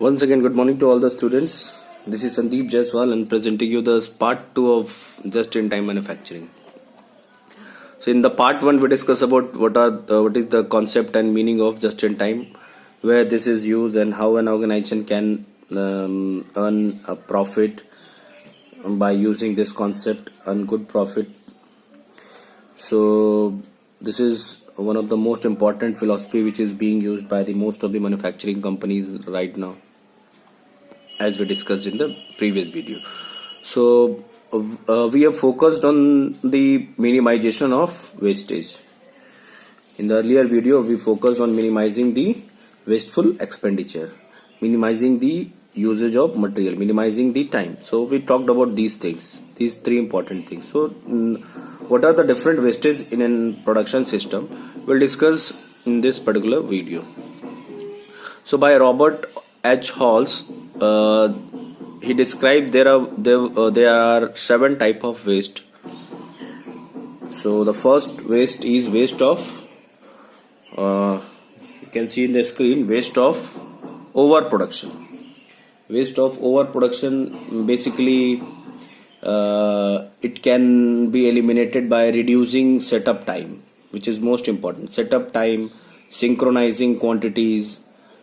Once again, good morning to all the students. This is Sandeep Jaiswal and presenting you the part 2 of just-in-time manufacturing. So in the part 1, we discuss about what is the concept and meaning of just-in-time, where this is used and how an organization can earn a profit by using this concept, earn good profit. So this is one of the most important philosophy which is being used by the most of the manufacturing companies right now, as we discussed in the previous video. So we have focused on the minimization of wastage. In the earlier video, we focused on minimizing the wasteful expenditure, minimizing the usage of material, minimizing the time. So we talked about these things, these three important things. So what are the different wastage in a production system? We'll discuss in this particular video. So by Robert H. Halls, he described there are 7 type of waste. So the first waste is waste of you can see in the screen, waste of overproduction. Waste of overproduction, basically it can be eliminated by reducing setup time, which is most important. Setup time, synchronizing quantities,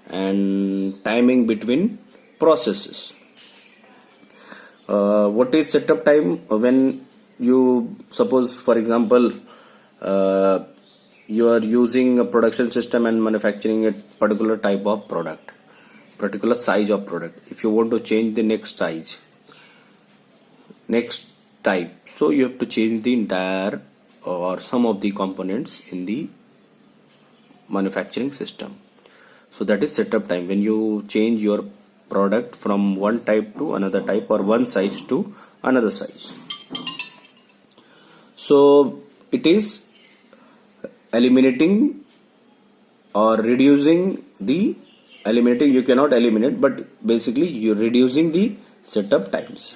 and timing between processes. What is setup time? When you suppose, for example, you are using a production system and manufacturing a particular type of product, particular size of product. If you want to change the next size, next type, so you have to change the entire or some of the components in the manufacturing system. So that is setup time, when you change your product from one type to another type or one size to another size. So it is eliminating or reducing the eliminating, you cannot eliminate, but basically you're reducing the setup times.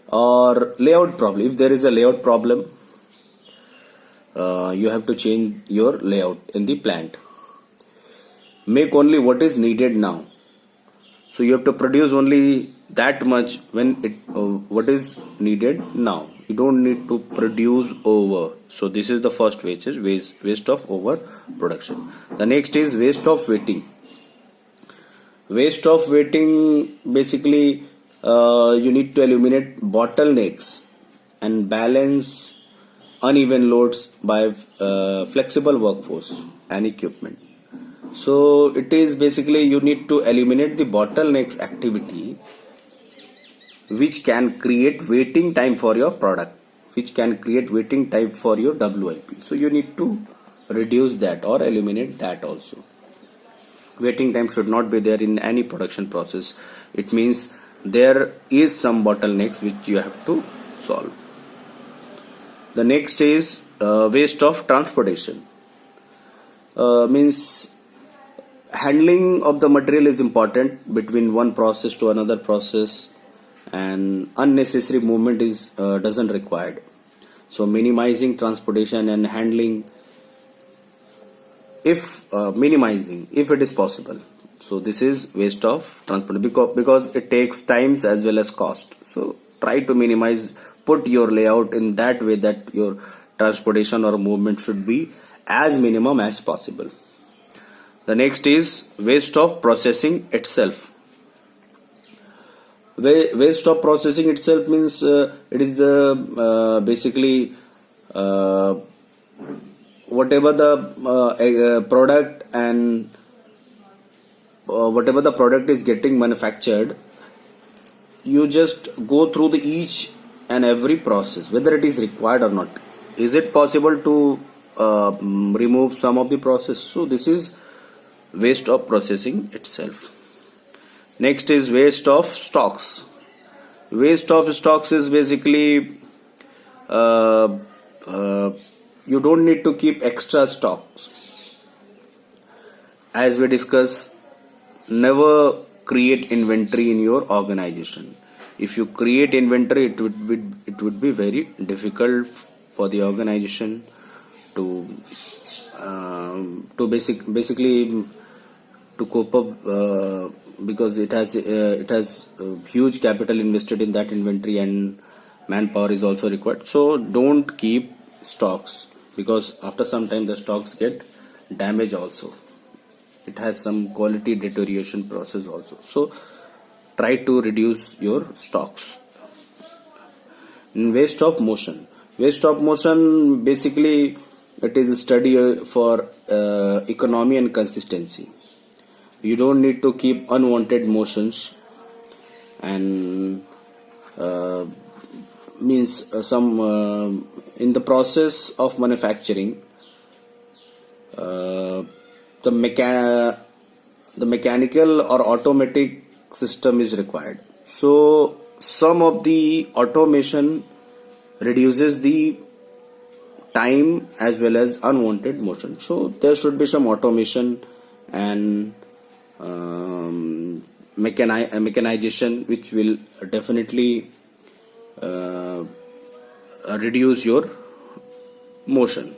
Or layout problem, if there is a layout problem, you have to change your layout in the plant. Make only what is needed now. So you have to produce only that much when what is needed now. You don't need to produce over. So this is the first waste, is waste of overproduction. The next is waste of waiting. Waste of waiting, basically you need to eliminate bottlenecks and balance uneven loads by flexible workforce and equipment. So it is basically you need to eliminate the bottlenecks activity which can create waiting time for your product, which can create waiting time for your WIP. So you need to reduce that or eliminate that also. Waiting time should not be there in any production process. It means there is some bottlenecks which you have to solve. The next is waste of transportation. Means handling of the material is important between one process to another process, and unnecessary movement is doesn't required. So minimizing transportation and handling, if minimizing if it is possible. So this is waste of transport, because it takes times as well as cost. So try to minimize, put your layout in that way that your transportation or movement should be as minimum as possible. The next is waste of processing itself. Waste of processing itself means it is the basically whatever the product and whatever the product is getting manufactured, you just go through the each and every process, whether it is required or not. Is it possible to remove some of the process? So this is waste of processing itself. Next is waste of stocks. Waste of stocks is basically you don't need to keep extra stocks. As we discussed, never create inventory in your organization. If you create inventory, it would be very difficult for the organization to basically to cope up because it has huge capital invested in that inventory and manpower is also required. So don't keep stocks, because after some time the stocks get damaged also. It has some quality deterioration process also. So try to reduce your stocks. Waste of motion. Waste of motion, basically it is a study for economy and consistency. You don't need to keep unwanted motions, and means some in the process of manufacturing, the mechanical or automatic system is required. So some of the automation reduces the time as well as unwanted motion. So there should be some automation and mechanization, which will definitely reduce your motion.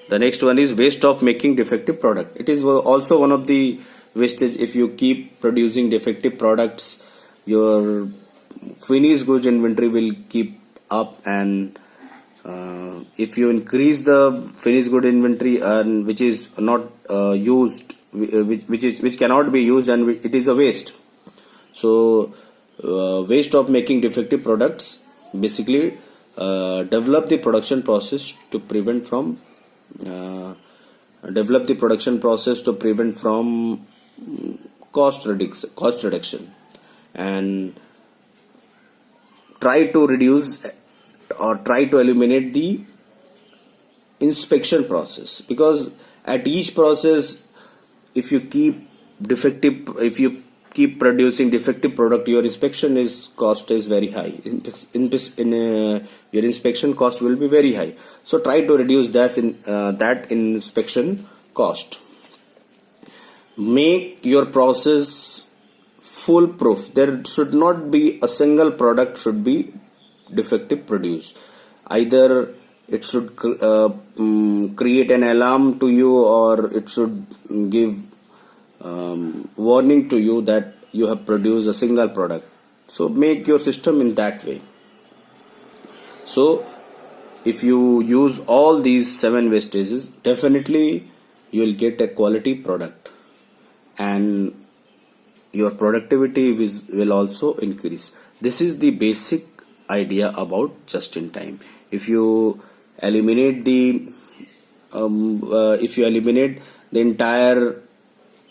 The next one is waste of making defective product. It is also one of the wastage. If you keep producing defective products, your finished goods inventory will keep up, and if you increase the finished good inventory and which is not used, which cannot be used, and it is a waste. So waste of making defective products, basically develop the production process to prevent from cost reduction, and try to reduce or try to eliminate the inspection process, because at each process, if you keep producing defective product, your inspection cost is very high. Your inspection cost will be very high. So try to reduce that inspection cost. Make your process foolproof. There should not be a single product should be defective produced. Either it should create an alarm to you, or it should give warning to you that you have produced a single product. So make your system in that way. So if you use all these 7 wastages, definitely you will get a quality product, and your productivity will also increase. This is the basic idea about just in time. If you eliminate the entire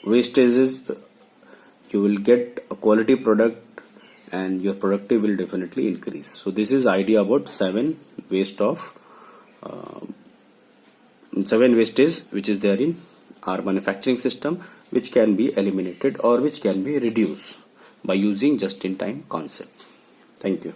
wastages, you will get a quality product and your productivity will definitely increase. So this is idea about 7 wastages which is there in our manufacturing system, which can be eliminated or which can be reduced by using just in time concept. Thank you.